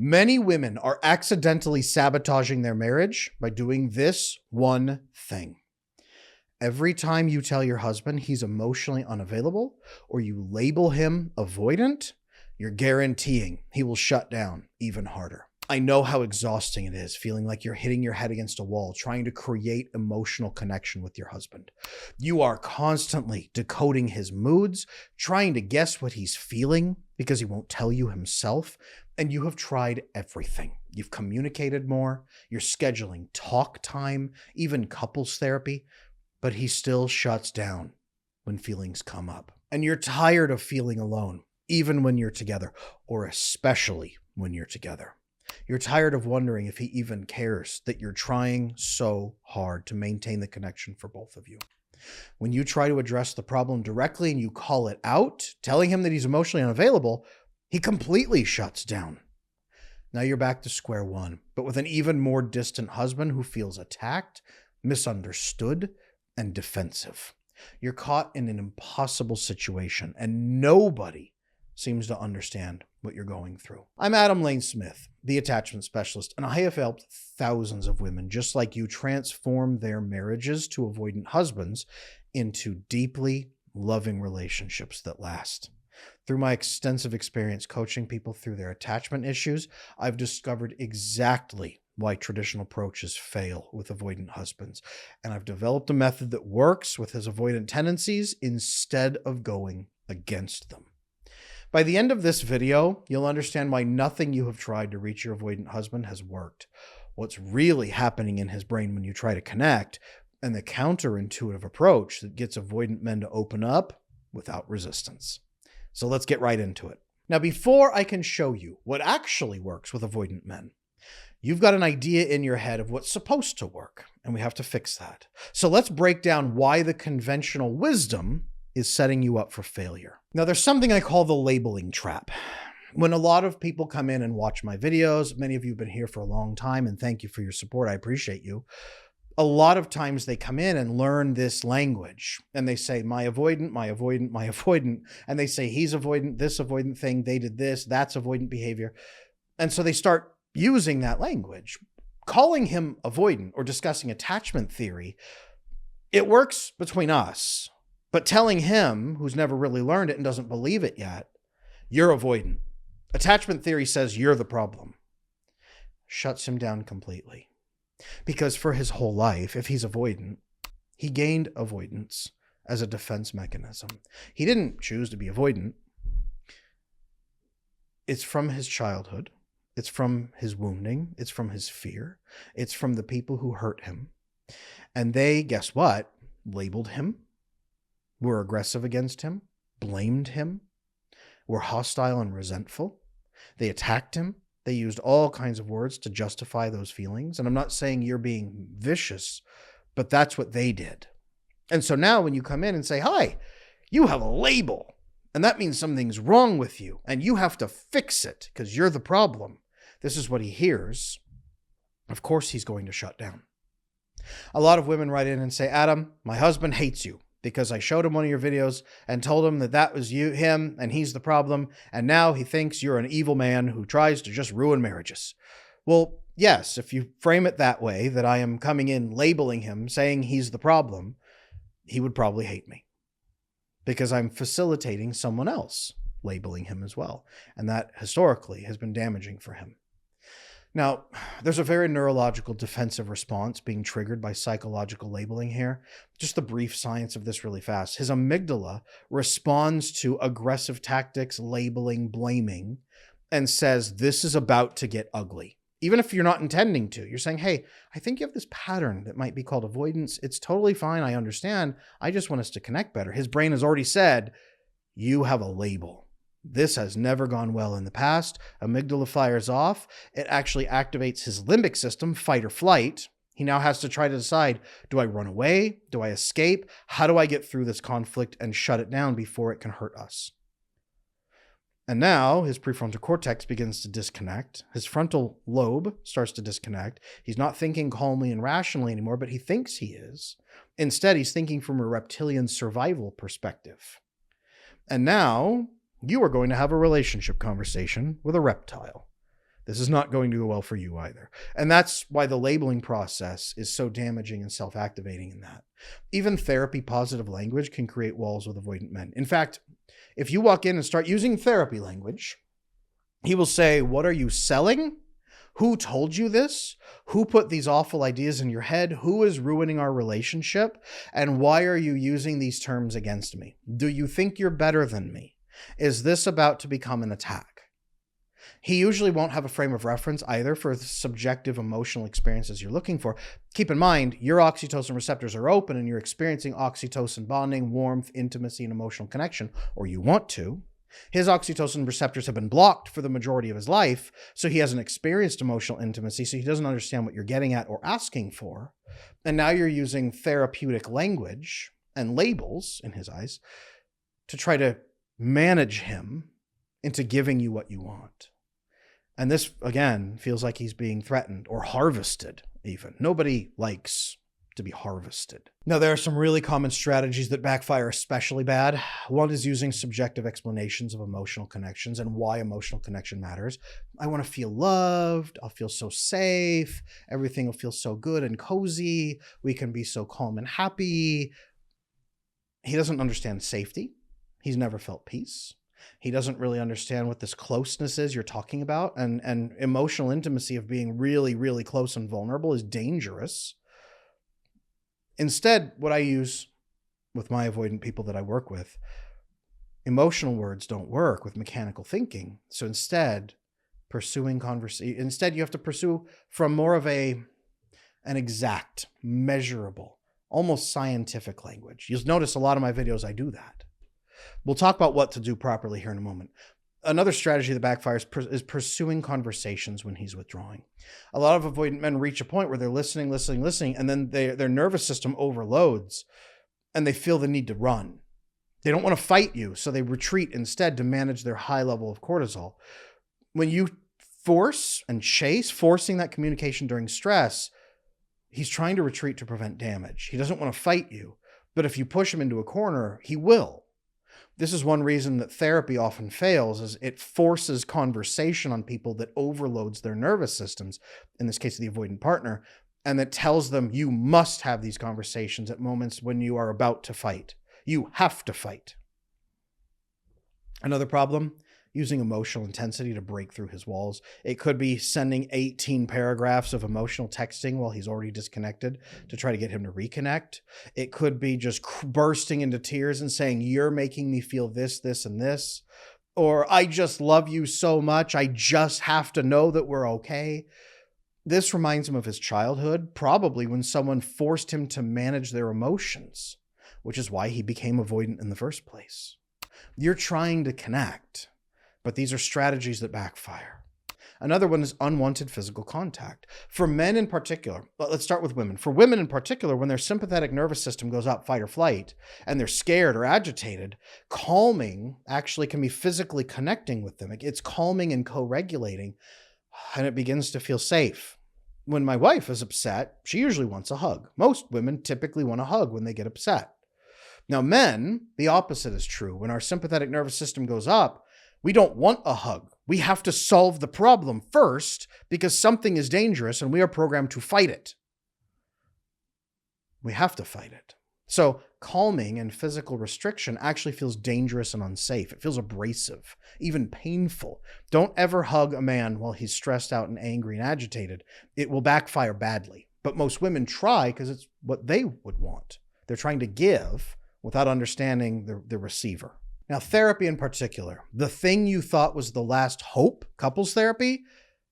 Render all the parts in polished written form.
Many women are accidentally sabotaging their marriage by doing this one thing. Every time you tell your husband he's emotionally unavailable or you label him avoidant, you're guaranteeing he will shut down even harder. I know how exhausting it is feeling like you're hitting your head against a wall, trying to create emotional connection with your husband. You are constantly decoding his moods, trying to guess what he's feeling because he won't tell you himself. And you have tried everything. You've communicated more, you're scheduling talk time, even couples therapy, but he still shuts down when feelings come up. And you're tired of feeling alone, even when you're together, or especially when you're together. You're tired of wondering if he even cares that you're trying so hard to maintain the connection for both of you. When you try to address the problem directly and you call it out, telling him that he's emotionally unavailable, he completely shuts down. Now you're back to square one, but with an even more distant husband who feels attacked, misunderstood, and defensive. You're caught in an impossible situation, and nobody seems to understand what you're going through. I'm Adam Lane Smith, the attachment specialist, and I have helped thousands of women just like you transform their marriages to avoidant husbands into deeply loving relationships that last. Through my extensive experience coaching people through their attachment issues, I've discovered exactly why traditional approaches fail with avoidant husbands. And I've developed a method that works with his avoidant tendencies instead of going against them. By the end of this video, you'll understand why nothing you have tried to reach your avoidant husband has worked, what's really happening in his brain when you try to connect, and the counterintuitive approach that gets avoidant men to open up without resistance. So let's get right into it. Now, before I can show you what actually works with avoidant men, you've got an idea in your head of what's supposed to work, and we have to fix that. So let's break down why the conventional wisdom is setting you up for failure. Now, there's something I call the labeling trap. When a lot of people come in and watch my videos, many of you have been here for a long time, and thank you for your support. I appreciate you. A lot of times they come in and learn this language, and they say, my avoidant, my avoidant, my avoidant. And they say, he's avoidant, this avoidant thing, they did this, that's avoidant behavior. And so they start using that language. Calling him avoidant or discussing attachment theory, it works between us. But telling him, who's never really learned it and doesn't believe it yet, you're avoidant. Attachment theory says you're the problem. Shuts him down completely. Because for his whole life, if he's avoidant, he gained avoidance as a defense mechanism. He didn't choose to be avoidant. It's from his childhood. It's from his wounding. It's from his fear. It's from the people who hurt him. And they, guess what? Labeled him. Were aggressive against him, blamed him, were hostile and resentful. They attacked him. They used all kinds of words to justify those feelings. And I'm not saying you're being vicious, but that's what they did. And so now when you come in and say, hi, you have a label, and that means something's wrong with you, and you have to fix it because you're the problem. This is what he hears. Of course, he's going to shut down. A lot of women write in and say, Adam, my husband hates you, because I showed him one of your videos and told him that that was him, and he's the problem. And now he thinks you're an evil man who tries to just ruin marriages. Well, yes, if you frame it that way, that I am coming in labeling him, saying he's the problem, he would probably hate me because I'm facilitating someone else labeling him as well. And that historically has been damaging for him. Now, there's a very neurological defensive response being triggered by psychological labeling here. Just the brief science of this really fast. His amygdala responds to aggressive tactics, labeling, blaming, and says, this is about to get ugly. Even if you're not intending to, you're saying, hey, I think you have this pattern that might be called avoidance. It's totally fine. I understand. I just want us to connect better. His brain has already said, you have a label. This has never gone well in the past. Amygdala fires off. It actually activates his limbic system, fight or flight. He now has to try to decide, do I run away? Do I escape? How do I get through this conflict and shut it down before it can hurt us? And now his prefrontal cortex begins to disconnect. His frontal lobe starts to disconnect. He's not thinking calmly and rationally anymore, but he thinks he is. Instead, he's thinking from a reptilian survival perspective. And now you are going to have a relationship conversation with a reptile. This is not going to go well for you either. And that's why the labeling process is so damaging and self-activating in that. Even therapy positive language can create walls with avoidant men. In fact, if you walk in and start using therapy language, he will say, "What are you selling? Who told you this? Who put these awful ideas in your head? Who is ruining our relationship? And why are you using these terms against me? Do you think you're better than me? Is this about to become an attack?" He usually won't have a frame of reference either for the subjective emotional experiences you're looking for. Keep in mind, your oxytocin receptors are open and you're experiencing oxytocin bonding, warmth, intimacy, and emotional connection, or you want to. His oxytocin receptors have been blocked for the majority of his life, so he hasn't experienced emotional intimacy, so he doesn't understand what you're getting at or asking for. And now you're using therapeutic language and labels, in his eyes, to try to manage him into giving you what you want. And this, again, feels like he's being threatened or harvested even. Nobody likes to be harvested. Now, there are some really common strategies that backfire especially bad. One is using subjective explanations of emotional connections and why emotional connection matters. I want to feel loved. I'll feel so safe. Everything will feel so good and cozy. We can be so calm and happy. He doesn't understand safety. He's never felt peace. He doesn't really understand what this closeness is you're talking about. And emotional intimacy of being really, really close and vulnerable is dangerous. Instead, what I use with my avoidant people that I work with, emotional words don't work with mechanical thinking. So instead, pursuing conversation, instead you have to pursue from more of an exact, measurable, almost scientific language. You'll notice a lot of my videos, I do that. We'll talk about what to do properly here in a moment. Another strategy that backfires is pursuing conversations when he's withdrawing. A lot of avoidant men reach a point where they're listening, and then their nervous system overloads and they feel the need to run. They don't want to fight you, so they retreat instead to manage their high level of cortisol. When you force and chase, forcing that communication during stress, he's trying to retreat to prevent damage. He doesn't want to fight you, but if you push him into a corner, he will. This is one reason that therapy often fails, is it forces conversation on people that overloads their nervous systems, in this case, the avoidant partner, and that tells them you must have these conversations at moments when you are about to fight. You have to fight. Another problem, using emotional intensity to break through his walls. It could be sending 18 paragraphs of emotional texting while he's already disconnected to try to get him to reconnect. It could be just bursting into tears and saying, "You're making me feel this, this, and this." Or, "I just love you so much. I just have to know that we're okay." This reminds him of his childhood, probably when someone forced him to manage their emotions, which is why he became avoidant in the first place. You're trying to connect, but these are strategies that backfire. Another one is unwanted physical contact. For men in particular, let's start with women. For women in particular, when their sympathetic nervous system goes up, fight or flight, and they're scared or agitated, calming actually can be physically connecting with them. It's calming and co-regulating, and it begins to feel safe. When my wife is upset, she usually wants a hug. Most women typically want a hug when they get upset. Now, men, the opposite is true. When our sympathetic nervous system goes up, we don't want a hug. We have to solve the problem first because something is dangerous and we are programmed to fight it. We have to fight it. So calming and physical restriction actually feels dangerous and unsafe. It feels abrasive, even painful. Don't ever hug a man while he's stressed out and angry and agitated. It will backfire badly. But most women try because it's what they would want. They're trying to give without understanding the receiver. Now, therapy in particular, the thing you thought was the last hope, couples therapy,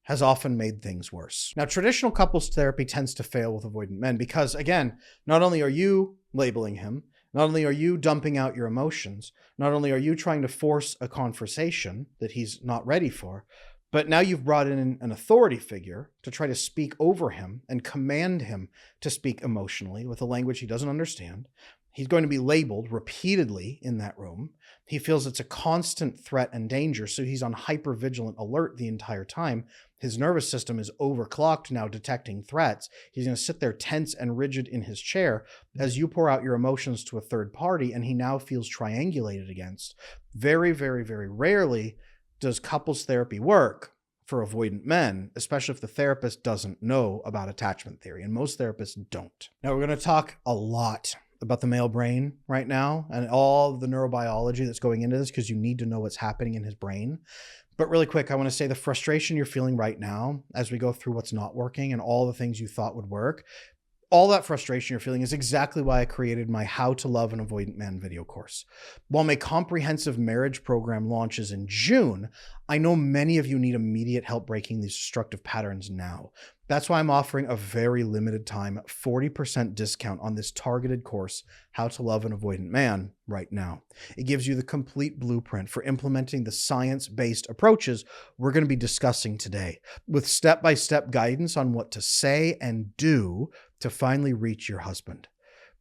has often made things worse. Now, traditional couples therapy tends to fail with avoidant men because, again, not only are you labeling him, not only are you dumping out your emotions, not only are you trying to force a conversation that he's not ready for, but now you've brought in an authority figure to try to speak over him and command him to speak emotionally with a language he doesn't understand. He's going to be labeled repeatedly in that room. He feels it's a constant threat and danger, so he's on hypervigilant alert the entire time. His nervous system is overclocked now, detecting threats. He's going to sit there tense and rigid in his chair as you pour out your emotions to a third party, and he now feels triangulated against. Very, very, very rarely does couples therapy work for avoidant men, especially if the therapist doesn't know about attachment theory, and most therapists don't. Now, we're going to talk a lot about the male brain right now and all the neurobiology that's going into this, because you need to know what's happening in his brain. But really quick, I want to say the frustration you're feeling right now as we go through what's not working and all the things you thought would work, all that frustration you're feeling is exactly why I created my How to Love an Avoidant Man video course. While my comprehensive marriage program launches in June, I know many of you need immediate help breaking these destructive patterns now. That's why I'm offering a very limited time 40% discount on this targeted course, How to Love an Avoidant Man, right now. It gives you the complete blueprint for implementing the science-based approaches we're going to be discussing today, with step-by-step guidance on what to say and do to finally reach your husband.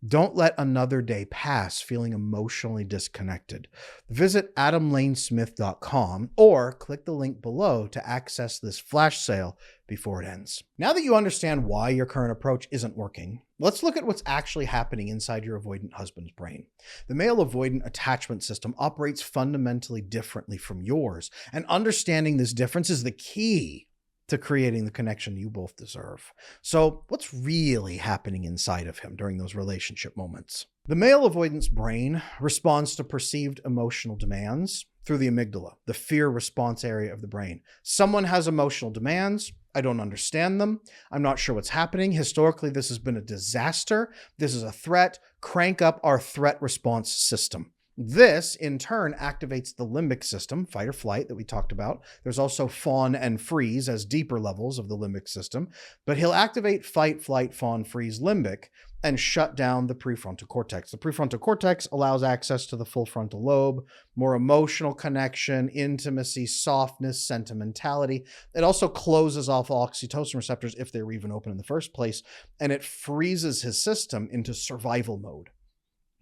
Don't let another day pass feeling emotionally disconnected. Visit adamlanesmith.com or click the link below to access this flash sale before it ends. Now that you understand why your current approach isn't working, let's look at what's actually happening inside your avoidant husband's brain. The male avoidant attachment system operates fundamentally differently from yours, and understanding this difference is the key to creating the connection you both deserve. So what's really happening inside of him during those relationship moments? The male avoidance brain responds to perceived emotional demands through the amygdala, the fear response area of the brain. Someone has emotional demands. I don't understand them. I'm not sure what's happening. Historically, this has been a disaster. This is a threat. Crank up our threat response system. This, in turn, activates the limbic system, fight or flight, that we talked about. There's also fawn and freeze as deeper levels of the limbic system, but he'll activate fight, flight, fawn, freeze, limbic, and shut down the prefrontal cortex. The prefrontal cortex allows access to the full frontal lobe, more emotional connection, intimacy, softness, sentimentality. It also closes off oxytocin receptors if they were even open in the first place, and it freezes his system into survival mode.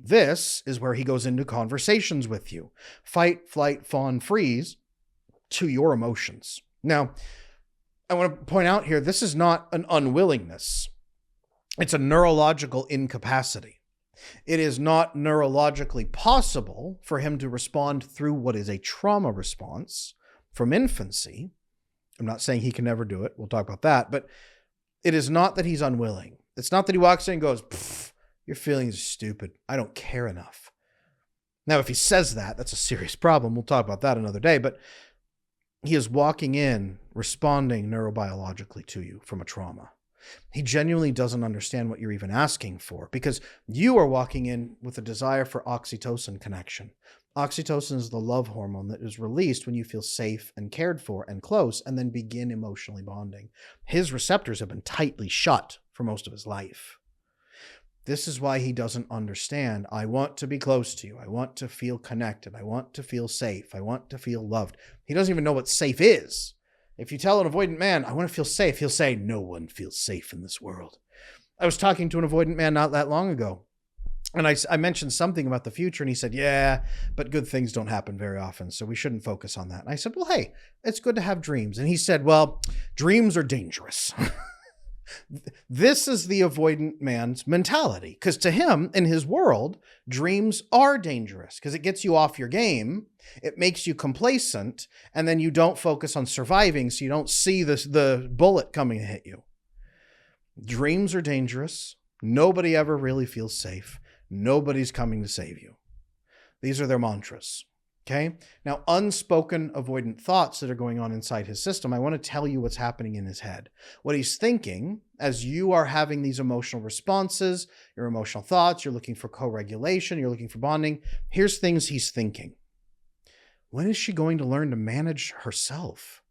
This is where he goes into conversations with you. Fight, flight, fawn, freeze to your emotions. Now, I want to point out here, this is not an unwillingness. It's a neurological incapacity. It is not neurologically possible for him to respond through what is a trauma response from infancy. I'm not saying he can never do it. We'll talk about that. But it is not that he's unwilling. It's not that he walks in and goes, your feelings are stupid. I don't care enough. Now, if he says that, that's a serious problem. We'll talk about that another day. But he is walking in, responding neurobiologically to you from a trauma. He genuinely doesn't understand what you're even asking for, because you are walking in with a desire for oxytocin connection. Oxytocin is the love hormone that is released when you feel safe and cared for and close, and then begin emotionally bonding. His receptors have been tightly shut for most of his life. This is why he doesn't understand. I want to be close to you. I want to feel connected. I want to feel safe. I want to feel loved. He doesn't even know what safe is. If you tell an avoidant man, I want to feel safe, he'll say, no one feels safe in this world. I was talking to an avoidant man not that long ago, and I mentioned something about the future, and he said, yeah, but good things don't happen very often, so we shouldn't focus on that. And I said, well, hey, it's good to have dreams. And he said, well, dreams are dangerous. This is the avoidant man's mentality, because to him, in his world, dreams are dangerous because it gets you off your game. It makes you complacent, and then you don't focus on surviving, so you don't see the bullet coming to hit you. Dreams are dangerous. Nobody ever really feels safe. Nobody's coming to save you. These are their mantras. Okay. Now, unspoken avoidant thoughts that are going on inside his system. I want to tell you what's happening in his head. What he's thinking as you are having these emotional responses, your emotional thoughts, you're looking for co-regulation, you're looking for bonding. Here's things he's thinking. When is she going to learn to manage herself?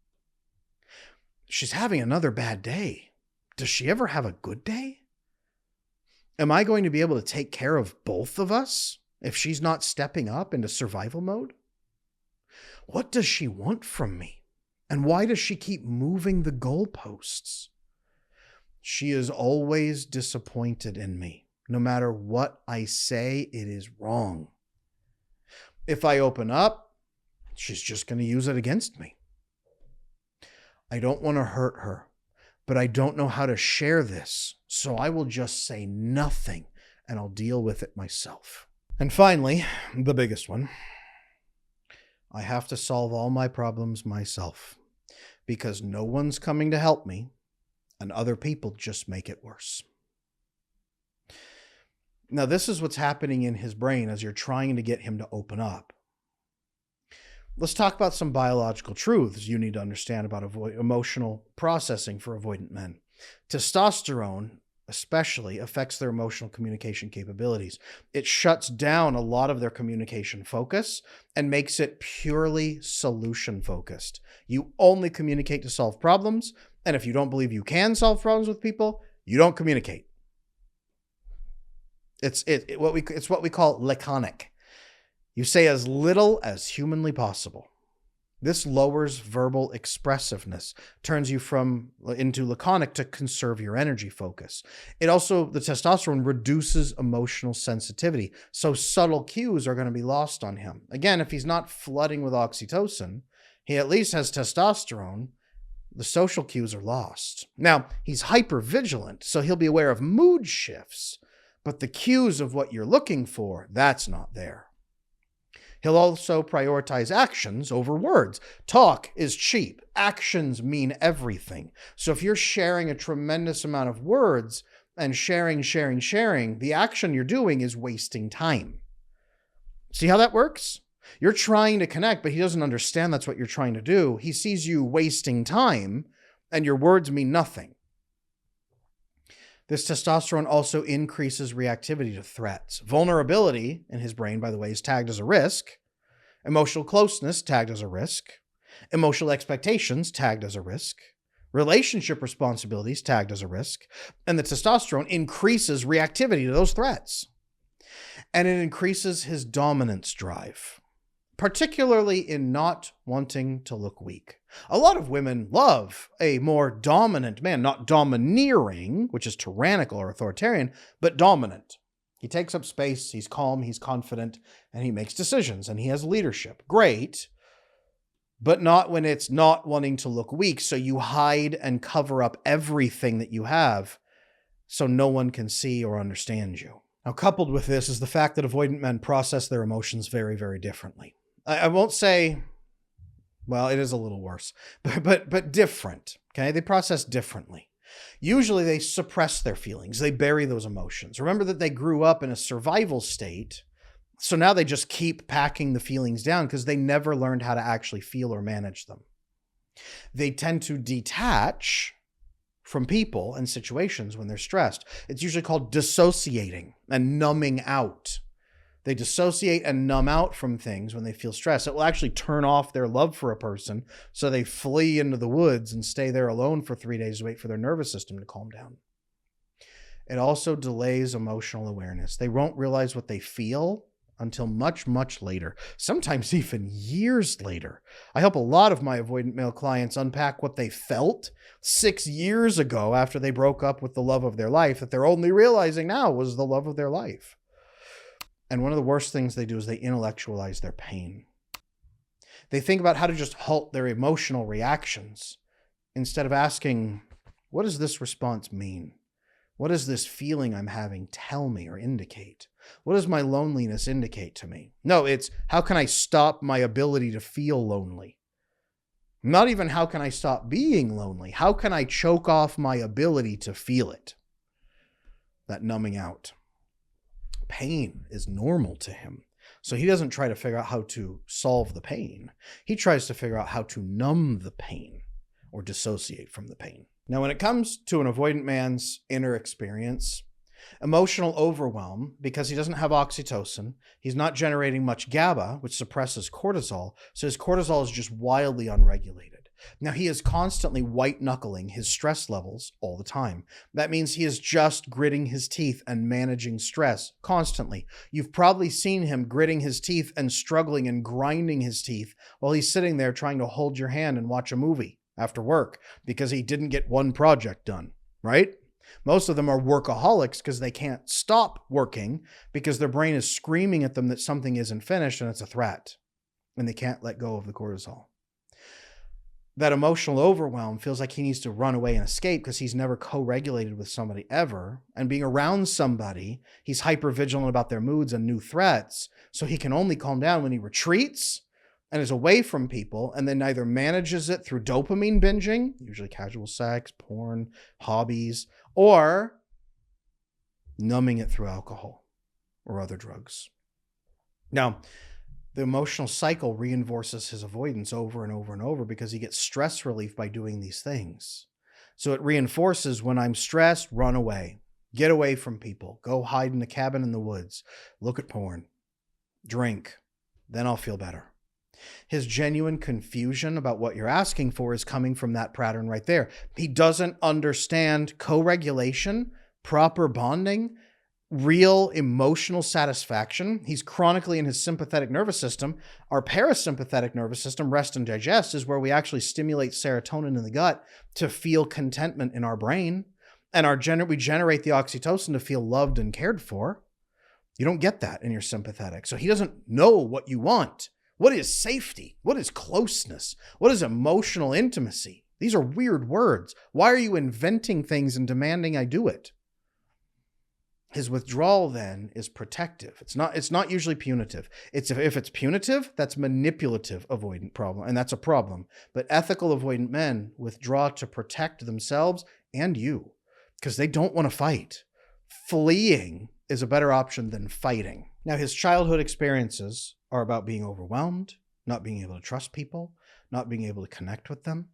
She's having another bad day. Does she ever have a good day? Am I going to be able to take care of both of us if she's not stepping up into survival mode? What does she want from me? And why does she keep moving the goalposts? She is always disappointed in me. No matter what I say, it is wrong. If I open up, she's just going to use it against me. I don't want to hurt her, but I don't know how to share this, so I will just say nothing and I'll deal with it myself. And finally, the biggest one. I have to solve all my problems myself. because no one's coming to help me, and other people just make it worse. Now, this is what's happening in his brain as you're trying to get him to open up. Let's talk about some biological truths you need to understand about emotional processing for avoidant men. Testosterone especially affects their emotional communication capabilities. It shuts down a lot of their communication focus and makes it purely solution focused. You only communicate to solve problems, and if you don't believe you can solve problems with people, you don't communicate. It's what we call laconic. You say as little as humanly possible. This lowers verbal expressiveness, turns you into laconic to conserve your energy focus. The testosterone reduces emotional sensitivity, so subtle cues are going to be lost on him. Again, if he's not flooding with oxytocin, he at least has testosterone. The social cues are lost. Now, he's hypervigilant, so he'll be aware of mood shifts, but the cues of what you're looking for, that's not there. He'll also prioritize actions over words. Talk is cheap. Actions mean everything. So if you're sharing a tremendous amount of words and sharing, the action you're doing is wasting time. See how that works? You're trying to connect, but he doesn't understand that's what you're trying to do. He sees you wasting time, and your words mean nothing. This testosterone also increases reactivity to threats. Vulnerability in his brain, by the way, is tagged as a risk. Emotional closeness, tagged as a risk. Emotional expectations, tagged as a risk. Relationship responsibilities, tagged as a risk. And the testosterone increases reactivity to those threats. And it increases his dominance drive, particularly in not wanting to look weak. A lot of women love a more dominant man, not domineering, which is tyrannical or authoritarian, but dominant. He takes up space, he's calm, he's confident, and he makes decisions, and he has leadership. Great, but not when it's not wanting to look weak, so you hide and cover up everything that you have so no one can see or understand you. Now, coupled with this is the fact that avoidant men process their emotions very, very differently. I won't say, well, it is a little worse, but different, okay? They process differently. Usually they suppress their feelings. They bury those emotions. Remember that they grew up in a survival state, so now they just keep packing the feelings down because they never learned how to actually feel or manage them. They tend to detach from people and situations when they're stressed. It's usually called dissociating and numbing out. They dissociate and numb out from things when they feel stressed. It will actually turn off their love for a person, so they flee into the woods and stay there alone for 3 days to wait for their nervous system to calm down. It also delays emotional awareness. They won't realize what they feel until much, much later, sometimes even years later. I help a lot of my avoidant male clients unpack what they felt 6 years ago after they broke up with the love of their life that they're only realizing now was the love of their life. And one of the worst things they do is they intellectualize their pain. They think about how to just halt their emotional reactions instead of asking, what does this response mean? What does this feeling I'm having tell me or indicate? What does my loneliness indicate to me? No, it's how can I stop my ability to feel lonely? Not even how can I stop being lonely? How can I choke off my ability to feel it? That numbing out. Pain is normal to him. So he doesn't try to figure out how to solve the pain. He tries to figure out how to numb the pain or dissociate from the pain. Now, when it comes to an avoidant man's inner experience, emotional overwhelm, because he doesn't have oxytocin, he's not generating much GABA, which suppresses cortisol, so his cortisol is just wildly unregulated. Now, he is constantly white-knuckling his stress levels all the time. That means he is just gritting his teeth and managing stress constantly. You've probably seen him gritting his teeth and struggling and grinding his teeth while he's sitting there trying to hold your hand and watch a movie after work because he didn't get one project done, right? Most of them are workaholics because they can't stop working because their brain is screaming at them that something isn't finished and it's a threat, and they can't let go of the cortisol. That emotional overwhelm feels like he needs to run away and escape because he's never co-regulated with somebody ever. And being around somebody, he's hyper vigilant about their moods and new threats. So he can only calm down when he retreats and is away from people, and then either manages it through dopamine binging, usually casual sex, porn, hobbies, or numbing it through alcohol or other drugs. Now, the emotional cycle reinforces his avoidance over and over and over because he gets stress relief by doing these things. So it reinforces, when I'm stressed, run away, get away from people, go hide in a cabin in the woods, look at porn, drink, then I'll feel better. His genuine confusion about what you're asking for is coming from that pattern right there. He doesn't understand co-regulation, proper bonding, real emotional satisfaction. He's chronically in his sympathetic nervous system. Our parasympathetic nervous system, rest and digest, is where we actually stimulate serotonin in the gut to feel contentment in our brain. And we generate the oxytocin to feel loved and cared for. You don't get that in your sympathetic. So he doesn't know what you want. What is safety? What is closeness? What is emotional intimacy? These are weird words. Why are you inventing things and demanding I do it? His withdrawal then is protective. It's not usually punitive. If it's punitive, that's manipulative avoidant problem, and that's a problem. But ethical avoidant men withdraw to protect themselves and you because they don't want to fight. Fleeing is a better option than fighting. Now, his childhood experiences are about being overwhelmed, not being able to trust people, not being able to connect with them.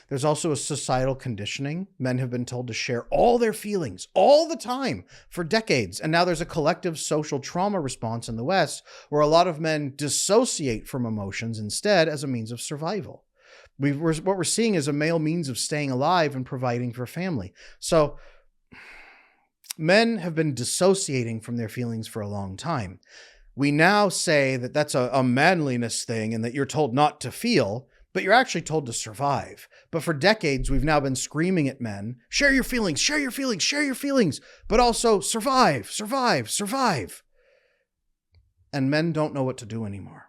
There's also a societal conditioning. Men have been told to share all their feelings all the time for decades. And now there's a collective social trauma response in the West where a lot of men dissociate from emotions instead as a means of survival. What we're seeing is a male means of staying alive and providing for family. So men have been dissociating from their feelings for a long time. We now say that that's a manliness thing and that you're told not to feel, but you're actually told to survive. But for decades, we've now been screaming at men, share your feelings, share your feelings, share your feelings, but also survive, survive, survive. And men don't know what to do anymore.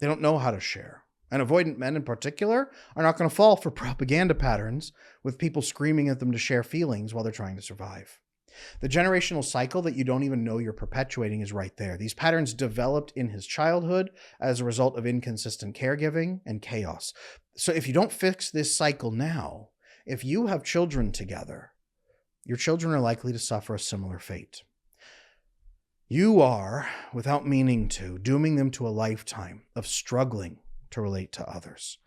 They don't know how to share. And avoidant men in particular are not going to fall for propaganda patterns with people screaming at them to share feelings while they're trying to survive. The generational cycle that you don't even know you're perpetuating is right there. These patterns developed in his childhood as a result of inconsistent caregiving and chaos. So if you don't fix this cycle now, if you have children together, your children are likely to suffer a similar fate. You are, without meaning to, dooming them to a lifetime of struggling to relate to others,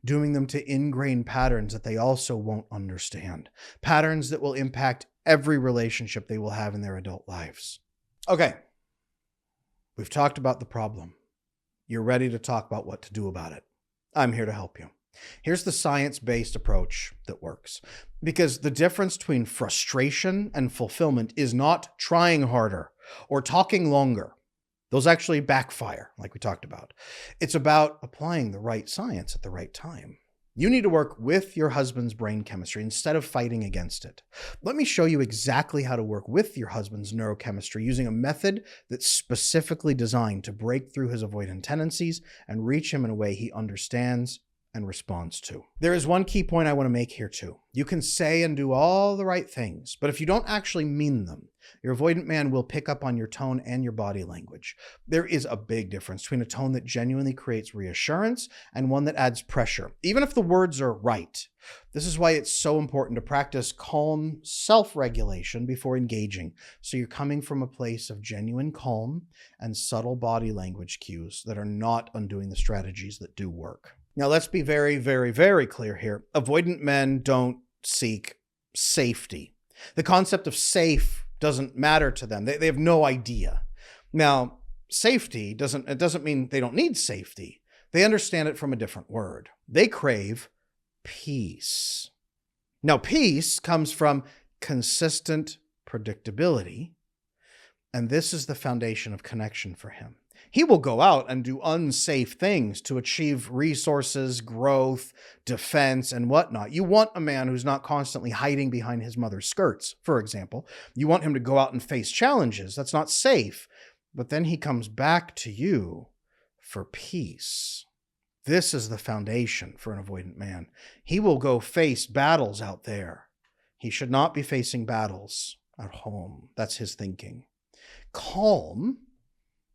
dooming them to ingrained patterns that they also won't understand, patterns that will impact every relationship they will have in their adult lives. Okay, we've talked about the problem. You're ready to talk about what to do about it. I'm here to help you. Here's the science-based approach that works. Because the difference between frustration and fulfillment is not trying harder or talking longer. Those actually backfire, like we talked about. It's about applying the right science at the right time. You need to work with your husband's brain chemistry instead of fighting against it. Let me show you exactly how to work with your husband's neurochemistry using a method that's specifically designed to break through his avoidant tendencies and reach him in a way he understands and responds to. There is one key point I want to make here too. You can say and do all the right things, but if you don't actually mean them, your avoidant man will pick up on your tone and your body language. There is a big difference between a tone that genuinely creates reassurance and one that adds pressure, even if the words are right. This is why it's so important to practice calm self-regulation before engaging, so you're coming from a place of genuine calm and subtle body language cues that are not undoing the strategies that do work. Now, let's be very, very, very clear here. Avoidant men don't seek safety. The concept of safe doesn't matter to them. They have no idea. Now, safety doesn't mean they don't need safety. They understand it from a different word. They crave peace. Now, peace comes from consistent predictability, and this is the foundation of connection for him. He will go out and do unsafe things to achieve resources, growth, defense, and whatnot. You want a man who's not constantly hiding behind his mother's skirts, for example. You want him to go out and face challenges. That's not safe. But then he comes back to you for peace. This is the foundation for an avoidant man. He will go face battles out there. He should not be facing battles at home. That's his thinking. Calm,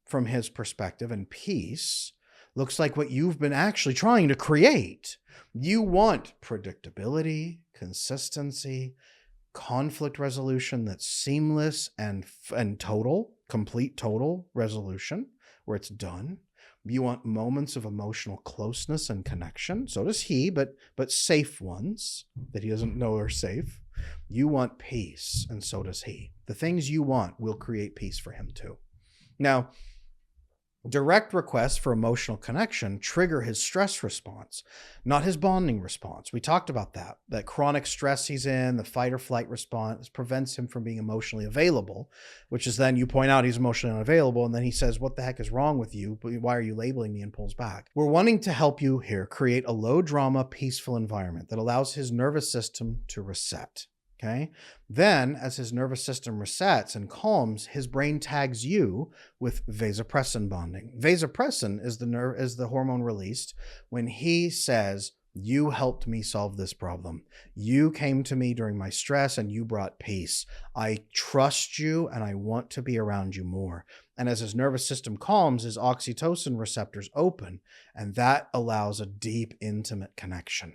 from his perspective, and peace looks like what you've been actually trying to create. You want predictability, consistency, conflict resolution that's seamless and total, complete total resolution where it's done. You want moments of emotional closeness and connection. So does he, but safe ones that he doesn't know are safe. You want peace, and so does he. The things you want will create peace for him too. Now, direct requests for emotional connection trigger his stress response, not his bonding response. We talked about that chronic stress he's in, the fight or flight response prevents him from being emotionally available, which is then you point out he's emotionally unavailable. And then he says, what the heck is wrong with you? Why are you labeling me? And pulls back. We're wanting to help you here create a low drama, peaceful environment that allows his nervous system to reset. Okay. Then as his nervous system resets and calms, his brain tags you with vasopressin bonding. Vasopressin is the hormone released when he says, you helped me solve this problem. You came to me during my stress and you brought peace. I trust you and I want to be around you more. And as his nervous system calms, his oxytocin receptors open, and that allows a deep, intimate connection.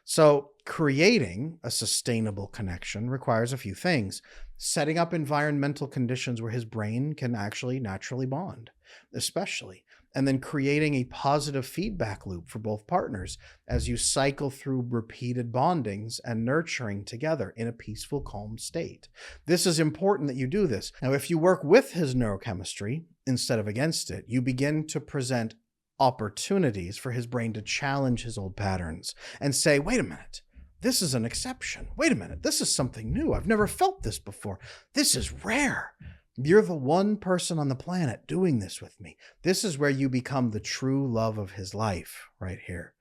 So creating a sustainable connection requires a few things. Setting up environmental conditions where his brain can actually naturally bond, especially. And then creating a positive feedback loop for both partners as you cycle through repeated bondings and nurturing together in a peaceful, calm state. This is important that you do this. Now, if you work with his neurochemistry instead of against it, you begin to present opportunities for his brain to challenge his old patterns and say, wait a minute, this is an exception. Wait a minute, this is something new. I've never felt this before. This is rare. You're the one person on the planet doing this with me. This is where you become the true love of his life right here.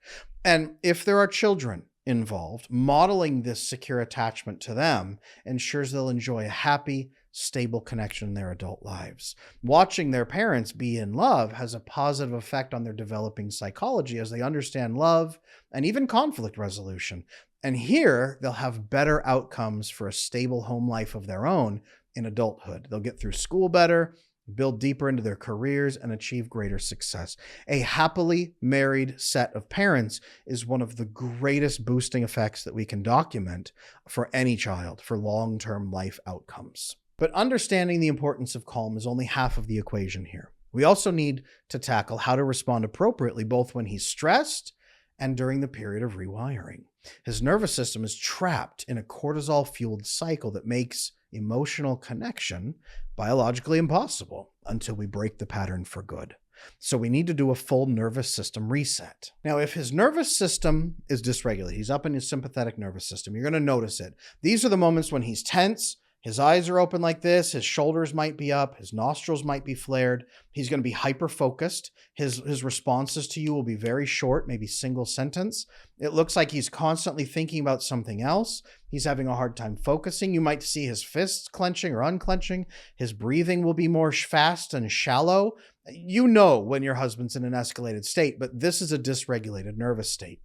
And if there are children involved, modeling this secure attachment to them ensures they'll enjoy a happy, stable connection in their adult lives. Watching their parents be in love has a positive effect on their developing psychology as they understand love and even conflict resolution. And here they'll have better outcomes for a stable home life of their own in adulthood. They'll get through school better, build deeper into their careers, and achieve greater success. A happily married set of parents is one of the greatest boosting effects that we can document for any child for long-term life outcomes. But understanding the importance of calm is only half of the equation here. We also need to tackle how to respond appropriately, both when he's stressed and during the period of rewiring. His nervous system is trapped in a cortisol-fueled cycle that makes emotional connection biologically impossible until we break the pattern for good. So we need to do a full nervous system reset. Now, if his nervous system is dysregulated, he's up in his sympathetic nervous system, you're going to notice it. These are the moments when he's tense, his eyes are open like this, his shoulders might be up, his nostrils might be flared. He's going to be hyper-focused. His responses to you will be very short, maybe single sentence. It looks like he's constantly thinking about something else. He's having a hard time focusing. You might see his fists clenching or unclenching. His breathing will be more fast and shallow. You know when your husband's in an escalated state, but this is a dysregulated nervous state.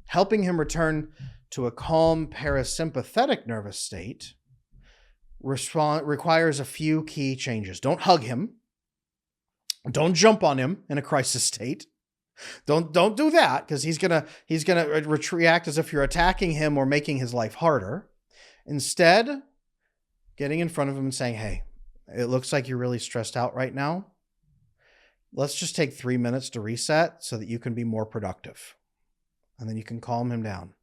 Helping him return to a calm parasympathetic nervous state requires a few key changes. Don't hug him. Don't jump on him in a crisis state. Don't do that, because he's gonna react as if you're attacking him or making his life harder. Instead, getting in front of him and saying, hey, it looks like you're really stressed out right now. Let's just take 3 minutes to reset so that you can be more productive. And then you can calm him down.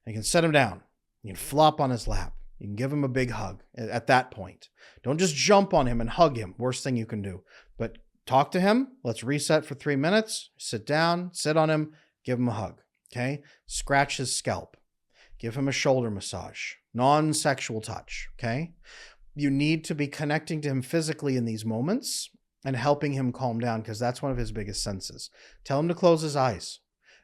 You can set him down. You can flop on his lap. You can give him a big hug at that point. Don't just jump on him and hug him. Worst thing you can do. But talk to him. Let's reset for 3 minutes. Sit down, sit on him, give him a hug. Okay? Scratch his scalp. Give him a shoulder massage. Non-sexual touch. Okay? You need to be connecting to him physically in these moments and helping him calm down, because that's one of his biggest senses. Tell him to close his eyes.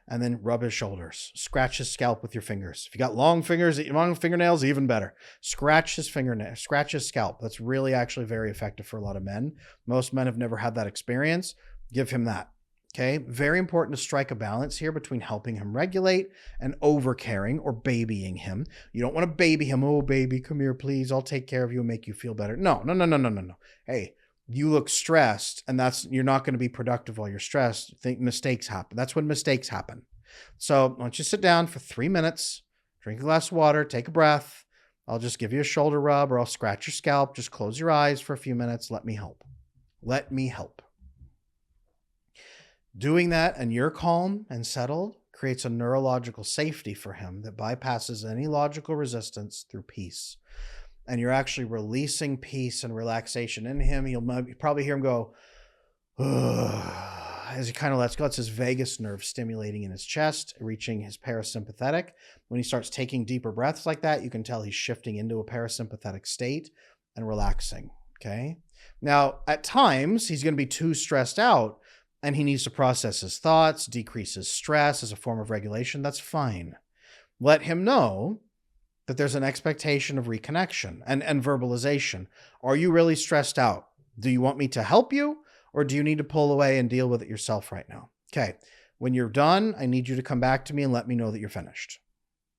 And then rub his shoulders. Scratch his scalp with your fingers. If you got long fingernails, even better. Scratch his fingernail, scratch his scalp. That's really actually very effective for a lot of men. Most men have never had that experience. Give him that. Okay. Very important to strike a balance here between helping him regulate and over-caring or babying him. You don't want to baby him. Oh, baby, come here, please. I'll take care of you and make you feel better. No. Hey, You look stressed, and you're not going to be productive while you're stressed. Think mistakes happen. That's when mistakes happen. So why don't you sit down for 3 minutes, drink a glass of water, take a breath. I'll just give you a shoulder rub, or I'll scratch your scalp. Just close your eyes for a few minutes. Let me help. Let me help. Doing that, and you're calm and settled, creates a neurological safety for him that bypasses any logical resistance through peace. And you're actually releasing peace and relaxation in him. You'll probably hear him go, as he kind of lets go. It's his vagus nerve stimulating in his chest, reaching his parasympathetic. When he starts taking deeper breaths like that, you can tell he's shifting into a parasympathetic state and relaxing. Okay. Now, at times, he's going to be too stressed out, and he needs to process his thoughts, decrease his stress as a form of regulation. That's fine. Let him know that there's an expectation of reconnection and verbalization. Are you really stressed out? Do you want me to help you, or do you need to pull away and deal with it yourself right now? Okay. When you're done, I need you to come back to me and let me know that you're finished.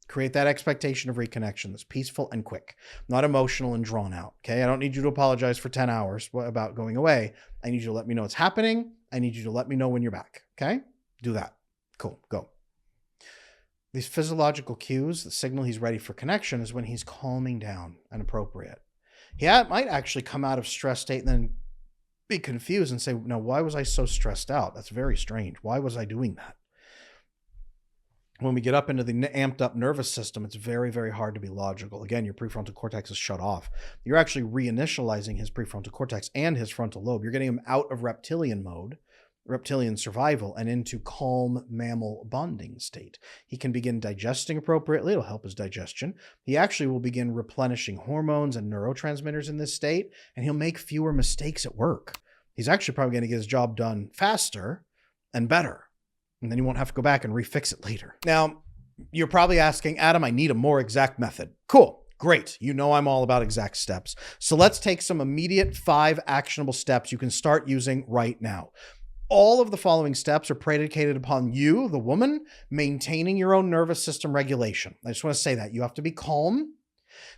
Create that expectation of reconnection that's peaceful and quick, not emotional and drawn out. Okay. I don't need you to apologize for 10 hours about going away. I need you to let me know it's happening. I need you to let me know when you're back. Okay. Do that. Cool. Go. These physiological cues that signal he's ready for connection is when he's calming down and appropriate. He might actually come out of stress state and then be confused and say, no, why was I so stressed out? That's very strange. Why was I doing that? When we get up into the amped up nervous system, it's very, very hard to be logical. Again, your prefrontal cortex is shut off. You're actually reinitializing his prefrontal cortex and his frontal lobe. You're getting him out of reptilian mode, reptilian survival, and into calm mammal bonding state. He can begin digesting appropriately. It'll help his digestion. He actually will begin replenishing hormones and neurotransmitters in this state, and he'll make fewer mistakes at work. He's actually probably going to get his job done faster and better. And then you won't have to go back and refix it later. Now, you're probably asking, Adam, I need a more exact method. Cool. Great. You know I'm all about exact steps. So let's take some immediate 5 actionable steps you can start using right now. All of the following steps are predicated upon you, the woman, maintaining your own nervous system regulation. I just want to say that. You have to be calm.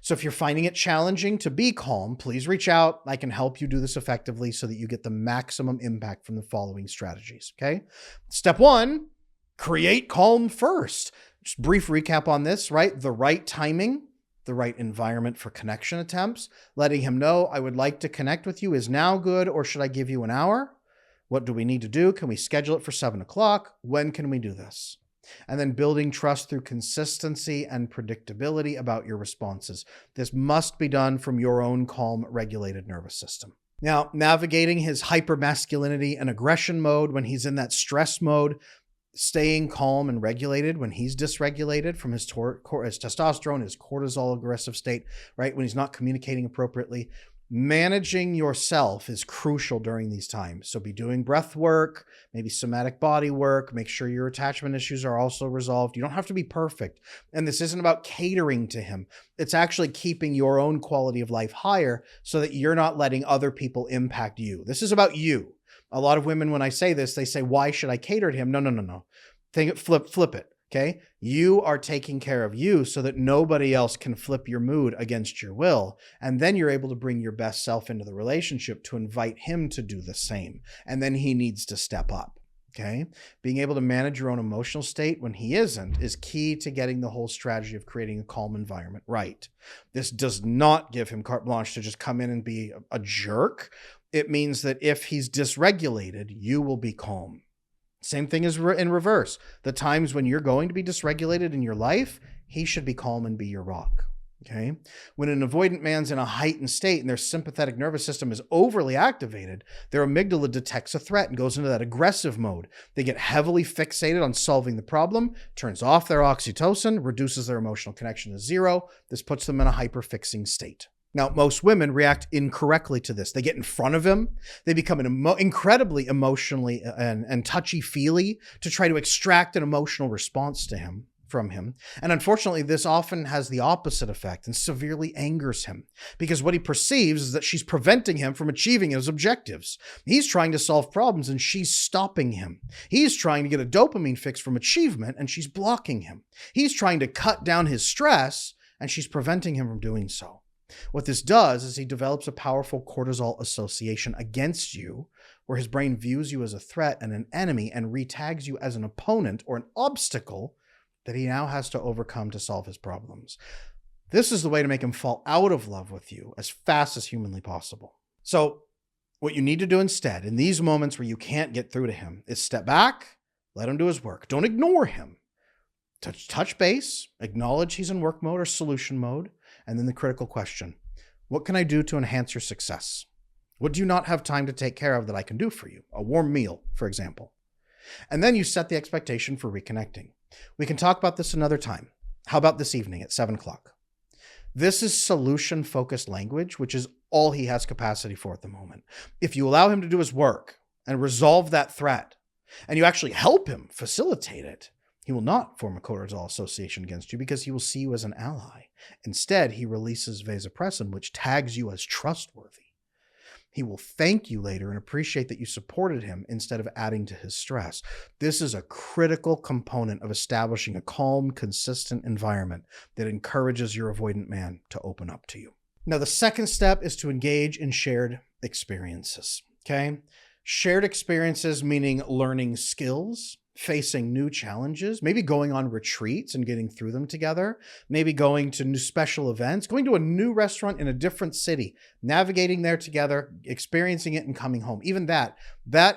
So if you're finding it challenging to be calm, please reach out. I can help you do this effectively so that you get the maximum impact from the following strategies, okay? Step 1, create calm first. Just brief recap on this, right? The right timing, the right environment for connection attempts, letting him know, I would like to connect with you. Is now good, or should I give you an hour? What do we need to do? Can we schedule it for 7 o'clock? When can we do this? And then building trust through consistency and predictability about your responses. This must be done from your own calm, regulated nervous system. Now, navigating his hypermasculinity and aggression mode when he's in that stress mode, staying calm and regulated when he's dysregulated from his testosterone, his cortisol aggressive state, right? When he's not communicating appropriately. Managing yourself is crucial during these times. So be doing breath work, maybe somatic body work, make sure your attachment issues are also resolved. You don't have to be perfect. And this isn't about catering to him. It's actually keeping your own quality of life higher so that you're not letting other people impact you. This is about you. A lot of women, when I say this, they say, why should I cater to him? No. Flip it. Okay. You are taking care of you so that nobody else can flip your mood against your will. And then you're able to bring your best self into the relationship to invite him to do the same. And then he needs to step up. Okay. Being able to manage your own emotional state when he isn't is key to getting the whole strategy of creating a calm environment right. This does not give him carte blanche to just come in and be a jerk. It means that if he's dysregulated, you will be calm. Same thing as in reverse. The times when you're going to be dysregulated in your life, he should be calm and be your rock. Okay. When an avoidant man's in a heightened state and their sympathetic nervous system is overly activated, their amygdala detects a threat and goes into that aggressive mode. They get heavily fixated on solving the problem, turns off their oxytocin, reduces their emotional connection to 0. This puts them in a hyperfixing state. Now, most women react incorrectly to this. They get in front of him. They become incredibly emotionally and touchy-feely to try to extract an emotional response from him. And unfortunately, this often has the opposite effect and severely angers him because what he perceives is that she's preventing him from achieving his objectives. He's trying to solve problems and she's stopping him. He's trying to get a dopamine fix from achievement and she's blocking him. He's trying to cut down his stress and she's preventing him from doing so. What this does is he develops a powerful cortisol association against you, where his brain views you as a threat and an enemy and retags you as an opponent or an obstacle that he now has to overcome to solve his problems. This is the way to make him fall out of love with you as fast as humanly possible. So what you need to do instead, in these moments where you can't get through to him, is step back, let him do his work. Don't ignore him. Touch base, acknowledge he's in work mode or solution mode, and then the critical question: what can I do to enhance your success? What do you not have time to take care of that I can do for you? A warm meal, for example. And then you set the expectation for reconnecting. We can talk about this another time. How about this evening at 7 o'clock? This is solution-focused language, which is all he has capacity for at the moment. If you allow him to do his work and resolve that threat, and you actually help him facilitate it, he will not form a cortisol association against you because he will see you as an ally. Instead, he releases vasopressin, which tags you as trustworthy. He will thank you later and appreciate that you supported him instead of adding to his stress. This is a critical component of establishing a calm, consistent environment that encourages your avoidant man to open up to you. Now, the second step is to engage in shared experiences, okay? Shared experiences meaning learning skills, facing new challenges, maybe going on retreats and getting through them together, maybe going to new special events, going to a new restaurant in a different city, navigating there together, experiencing it and coming home. Even that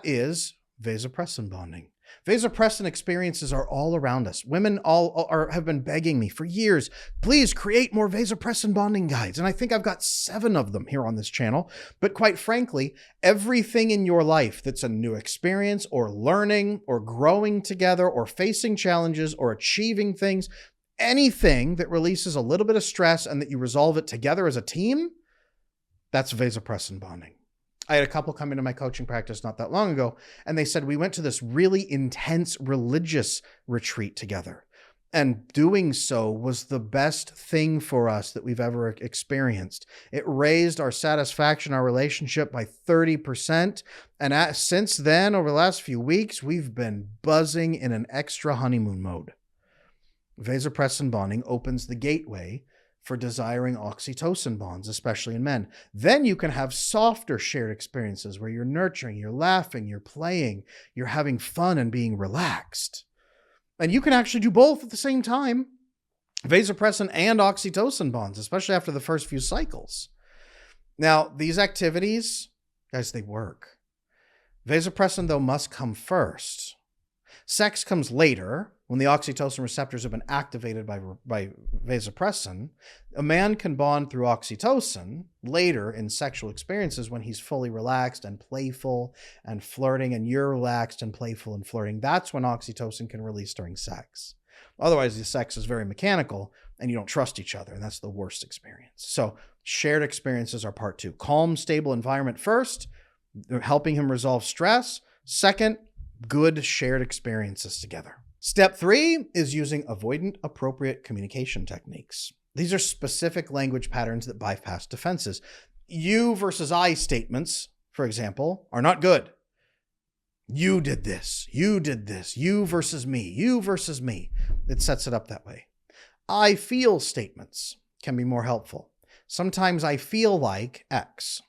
is vasopressin bonding. Vasopressin experiences are all around us. Women have been begging me for years, please create more vasopressin bonding guides. And I think I've got 7 of them here on this channel. But quite frankly, everything in your life that's a new experience or learning or growing together or facing challenges or achieving things, anything that releases a little bit of stress and that you resolve it together as a team, that's vasopressin bonding. I had a couple come into my coaching practice not that long ago, and they said, we went to this really intense religious retreat together. And doing so was the best thing for us that we've ever experienced. It raised our satisfaction, our relationship by 30%. And since then, over the last few weeks, we've been buzzing in an extra honeymoon mode. Vasopressin bonding opens the gateway for desiring oxytocin bonds, especially in men. Then you can have softer shared experiences where you're nurturing, you're laughing, you're playing, you're having fun and being relaxed. And you can actually do both at the same time. Vasopressin and oxytocin bonds, especially after the first few cycles. Now, these activities, guys, they work. Vasopressin, though, must come first. Sex comes later. When the oxytocin receptors have been activated by vasopressin, a man can bond through oxytocin later in sexual experiences when he's fully relaxed and playful and flirting, and you're relaxed and playful and flirting. That's when oxytocin can release during sex. Otherwise, the sex is very mechanical and you don't trust each other, and that's the worst experience. So shared experiences are part 2. Calm, stable environment first, helping him resolve stress. Second, good shared experiences together. Step 3 is using avoidant appropriate communication techniques. These are specific language patterns that bypass defenses. You versus I statements, for example, are not good. You did this, you did this, you versus me, you versus me. It sets it up that way. I feel statements can be more helpful. Sometimes I feel like X.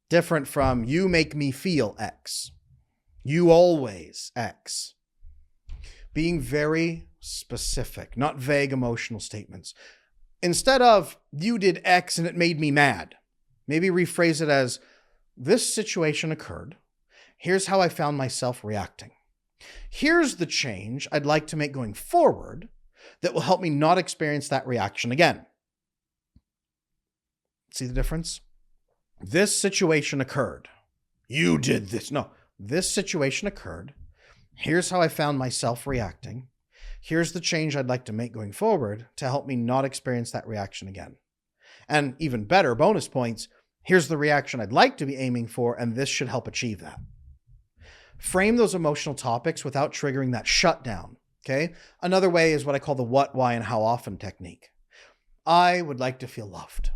Different from you make me feel X. You always X. Being very specific, not vague emotional statements. Instead of, you did X and it made me mad, maybe rephrase it as, this situation occurred. Here's how I found myself reacting. Here's the change I'd like to make going forward that will help me not experience that reaction again. See the difference? This situation occurred. You did this. No, this situation occurred. Here's how I found myself reacting. Here's the change I'd like to make going forward to help me not experience that reaction again. And even better, bonus points, here's the reaction I'd like to be aiming for, and this should help achieve that. Frame those emotional topics without triggering that shutdown, okay? Another way is what I call the what, why, and how often technique. I would like to feel loved.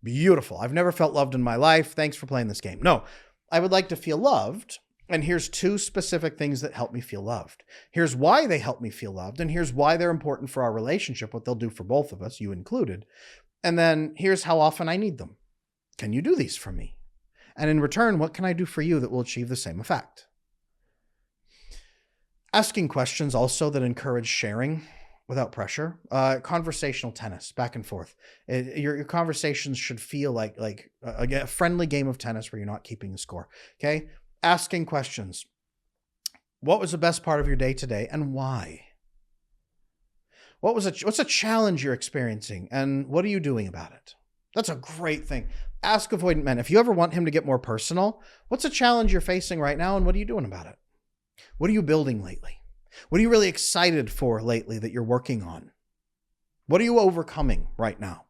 Beautiful. I've never felt loved in my life. Thanks for playing this game. No, I would like to feel loved. And here's 2 specific things that help me feel loved. Here's why they help me feel loved. And here's why they're important for our relationship, what they'll do for both of us, you included. And then here's how often I need them. Can you do these for me? And in return, what can I do for you that will achieve the same effect? Asking questions also that encourage sharing without pressure. Conversational tennis, back and forth. Your conversations should feel like a friendly game of tennis where you're not keeping the score. Okay? Asking questions. What was the best part of your day today and why? What's a challenge you're experiencing and what are you doing about it? That's a great thing. Ask avoidant men. If you ever want him to get more personal, what's a challenge you're facing right now and what are you doing about it? What are you building lately? What are you really excited for lately that you're working on? What are you overcoming right now?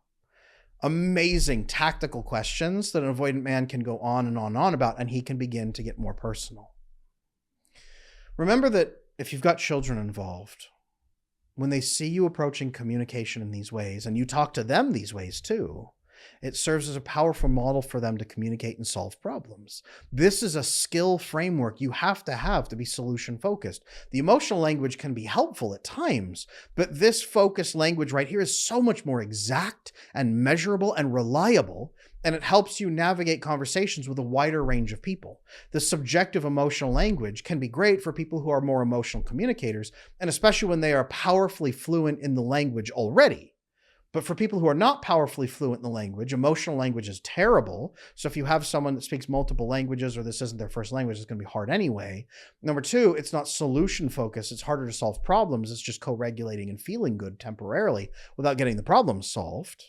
Amazing tactical questions that an avoidant man can go on and on and on about, and he can begin to get more personal. Remember that if you've got children involved, when they see you approaching communication in these ways, and you talk to them these ways too, it serves as a powerful model for them to communicate and solve problems. This is a skill framework you have to be solution focused. The emotional language can be helpful at times, but this focused language right here is so much more exact and measurable and reliable, and it helps you navigate conversations with a wider range of people. The subjective emotional language can be great for people who are more emotional communicators, and especially when they are powerfully fluent in the language already. But for people who are not powerfully fluent in the language, emotional language is terrible. So if you have someone that speaks multiple languages or this isn't their first language, it's going to be hard anyway. Number two, it's not solution focused. It's harder to solve problems. It's just co-regulating and feeling good temporarily without getting the problem solved.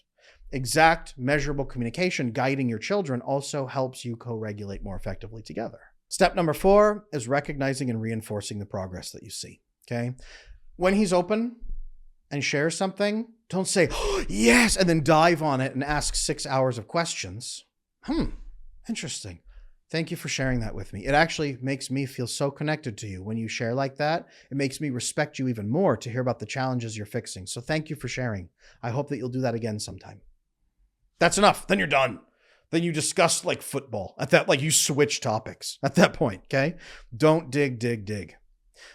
Exact, measurable communication guiding your children also helps you co-regulate more effectively together. Step number 4 is recognizing and reinforcing the progress that you see. Okay. When he's open and shares something, don't say, oh, yes, and then dive on it and ask 6 hours of questions. Interesting. Thank you for sharing that with me. It actually makes me feel so connected to you when you share like that. It makes me respect you even more to hear about the challenges you're fixing. So thank you for sharing. I hope that you'll do that again sometime. That's enough. Then you're done. Then you discuss like football at that, like you switch topics at that point. Okay. Don't dig.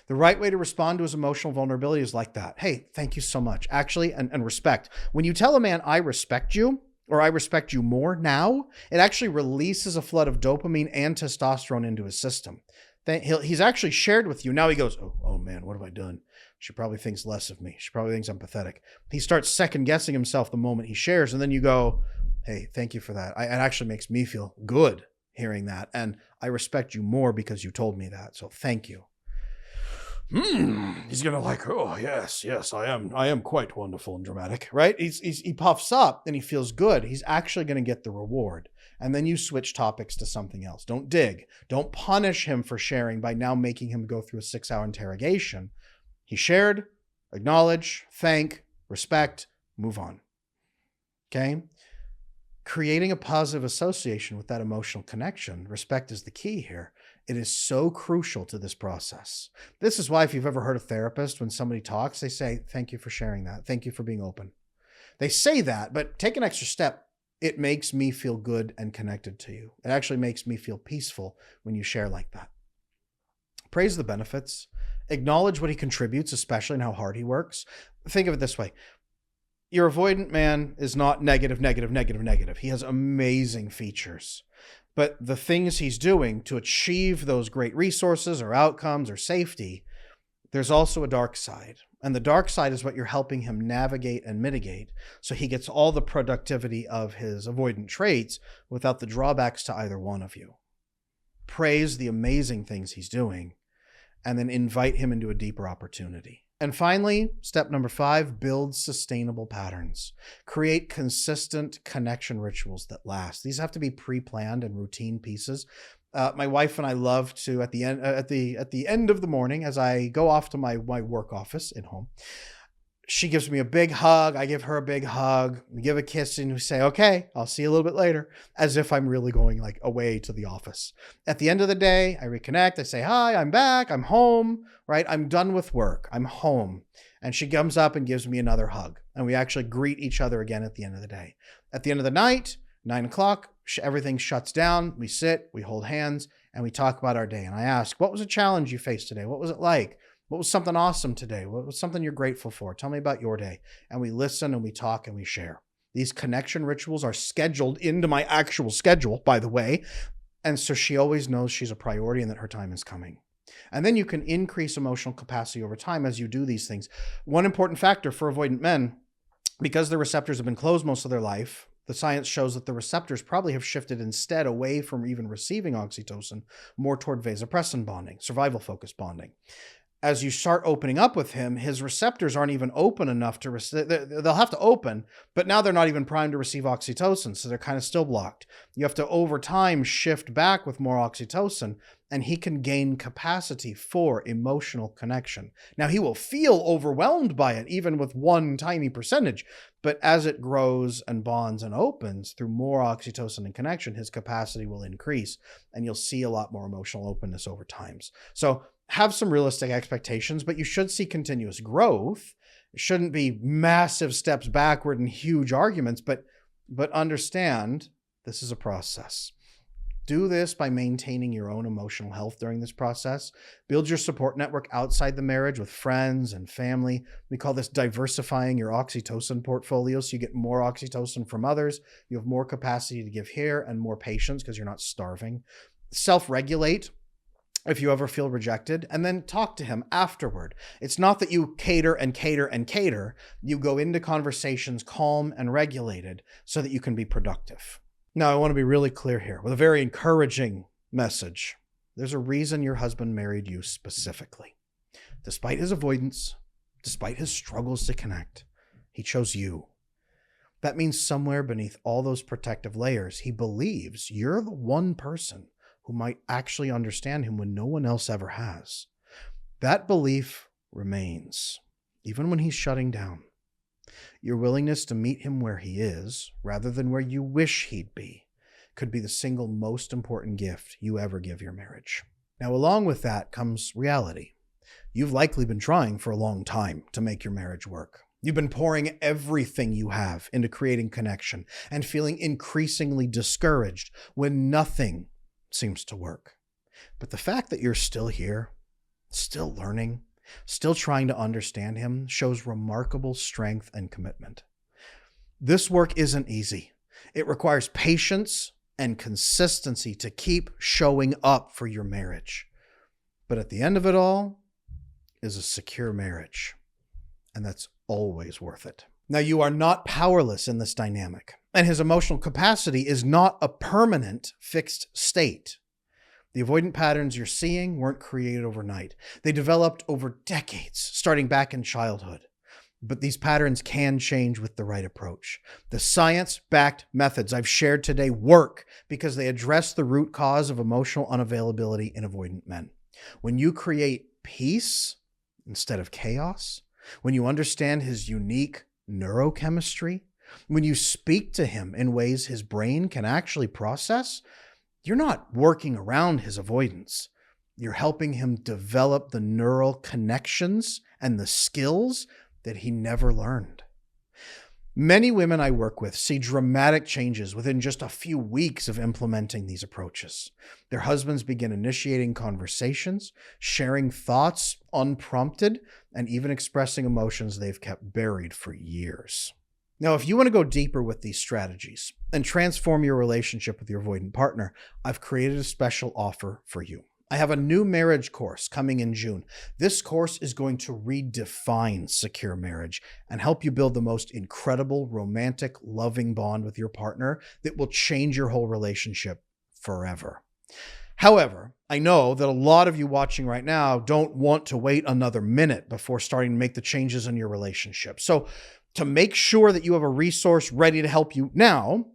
The right way to respond to his emotional vulnerability is like that. Hey, thank you so much. Actually, and respect. When you tell a man, I respect you, or I respect you more now, it actually releases a flood of dopamine and testosterone into his system. He's actually shared with you. Now he goes, oh man, what have I done? She probably thinks less of me. She probably thinks I'm pathetic. He starts second guessing himself the moment he shares. And then you go, hey, thank you for that. It actually makes me feel good hearing that. And I respect you more because you told me that. So thank you. He's going to like, oh, yes, I am quite wonderful and dramatic, right? He puffs up and he feels good. He's actually going to get the reward. And then you switch topics to something else. Don't dig. Don't punish him for sharing by now making him go through a 6-hour interrogation. He shared, acknowledge, thank, respect, move on. Okay? Creating a positive association with that emotional connection. Respect is the key here. It is so crucial to this process. This is why if you've ever heard a therapist, when somebody talks, they say, thank you for sharing that. Thank you for being open. They say that, but take an extra step. It makes me feel good and connected to you. It actually makes me feel peaceful when you share like that. Praise the benefits. Acknowledge what he contributes, especially in how hard he works. Think of it this way. Your avoidant man is not negative. He has amazing features. But the things he's doing to achieve those great resources or outcomes or safety, there's also a dark side. And the dark side is what you're helping him navigate and mitigate. So he gets all the productivity of his avoidant traits without the drawbacks to either one of you. Praise the amazing things he's doing and then invite him into a deeper opportunity. And finally, step number 5, build sustainable patterns. Create consistent connection rituals that last. These have to be pre-planned and routine pieces. My wife and I love to, at the end of the morning, as I go off to my work office at home, she gives me a big hug. I give her a big hug. We give a kiss and we say, okay, I'll see you a little bit later, as if I'm really going like away to the office. At the end of the day, I reconnect. I say, hi, I'm back. I'm home, right? I'm done with work. I'm home. And she comes up and gives me another hug. And we actually greet each other again at the end of the day. At the end of the night, 9 o'clock, everything shuts down. We sit, we hold hands, and we talk about our day. And I ask, what was a challenge you faced today? What was it like? What was something awesome today? What was something you're grateful for? Tell me about your day. And we listen and we talk and we share. These connection rituals are scheduled into my actual schedule, by the way. And so she always knows she's a priority and that her time is coming. And then you can increase emotional capacity over time as you do these things. One important factor for avoidant men, because the receptors have been closed most of their life, the science shows that the receptors probably have shifted instead away from even receiving oxytocin, more toward vasopressin bonding, survival-focused bonding. As you start opening up with him, his receptors aren't even open enough to receive. They'll have to open, but now they're not even primed to receive oxytocin, so they're kind of still blocked. You have to, over time, shift back with more oxytocin, and he can gain capacity for emotional connection. Now, he will feel overwhelmed by it, even with one tiny percentage, but as it grows and bonds and opens through more oxytocin and connection, his capacity will increase, and you'll see a lot more emotional openness over time. So have some realistic expectations, but you should see continuous growth. It shouldn't be massive steps backward and huge arguments, but understand this is a process. Do this by maintaining your own emotional health during this process. Build your support network outside the marriage with friends and family. We call this diversifying your oxytocin portfolio, so you get more oxytocin from others. You have more capacity to give here and more patience because you're not starving. Self-regulate if you ever feel rejected, and then talk to him afterward. It's not that you cater and cater and cater. You go into conversations calm and regulated so that you can be productive. Now, I want to be really clear here with a very encouraging message. There's a reason your husband married you specifically. Despite his avoidance, despite his struggles to connect, he chose you. That means somewhere beneath all those protective layers, he believes you're the one person who might actually understand him when no one else ever has. That belief remains, even when he's shutting down. Your willingness to meet him where he is, rather than where you wish he'd be, could be the single most important gift you ever give your marriage. Now, along with that comes reality. You've likely been trying for a long time to make your marriage work. You've been pouring everything you have into creating connection and feeling increasingly discouraged when nothing seems to work. But the fact that you're still here, still learning, still trying to understand him shows remarkable strength and commitment. This work isn't easy. It requires patience and consistency to keep showing up for your marriage. But at the end of it all is a secure marriage. And that's always worth it. Now, you are not powerless in this dynamic, and his emotional capacity is not a permanent fixed state. The avoidant patterns you're seeing weren't created overnight. They developed over decades, starting back in childhood. But these patterns can change with the right approach. The science-backed methods I've shared today work because they address the root cause of emotional unavailability in avoidant men. When you create peace instead of chaos, when you understand his unique neurochemistry, when you speak to him in ways his brain can actually process, you're not working around his avoidance. You're helping him develop the neural connections and the skills that he never learned. Many women I work with see dramatic changes within just a few weeks of implementing these approaches. Their husbands begin initiating conversations, sharing thoughts unprompted, and even expressing emotions they've kept buried for years. Now, if you want to go deeper with these strategies and transform your relationship with your avoidant partner, I've created a special offer for you. I have a new marriage course coming in June. This course is going to redefine secure marriage and help you build the most incredible, romantic, loving bond with your partner that will change your whole relationship forever. However, I know that a lot of you watching right now don't want to wait another minute before starting to make the changes in your relationship. So to make sure that you have a resource ready to help you now,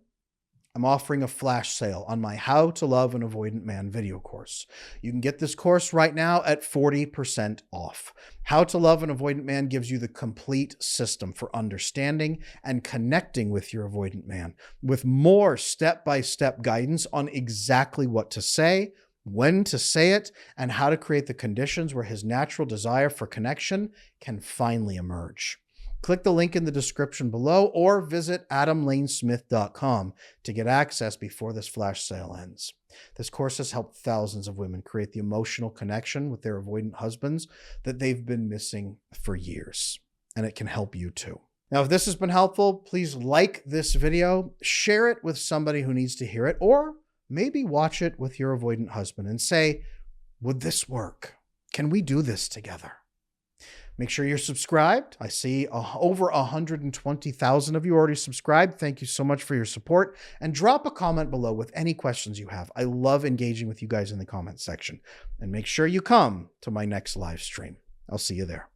I'm offering a flash sale on my How to Love an Avoidant Man video course. You can get this course right now at 40% off. How to Love an Avoidant Man gives you the complete system for understanding and connecting with your avoidant man, with more step-by-step guidance on exactly what to say, when to say it, and how to create the conditions where his natural desire for connection can finally emerge. Click the link in the description below or visit adamlanesmith.com to get access before this flash sale ends. This course has helped thousands of women create the emotional connection with their avoidant husbands that they've been missing for years, and it can help you too. Now, if this has been helpful, please like this video, share it with somebody who needs to hear it, or maybe watch it with your avoidant husband and say, would this work? Can we do this together? Make sure you're subscribed. I see over 120,000 of you already subscribed. Thank you so much for your support. And drop a comment below with any questions you have. I love engaging with you guys in the comment section. And make sure you come to my next live stream. I'll see you there.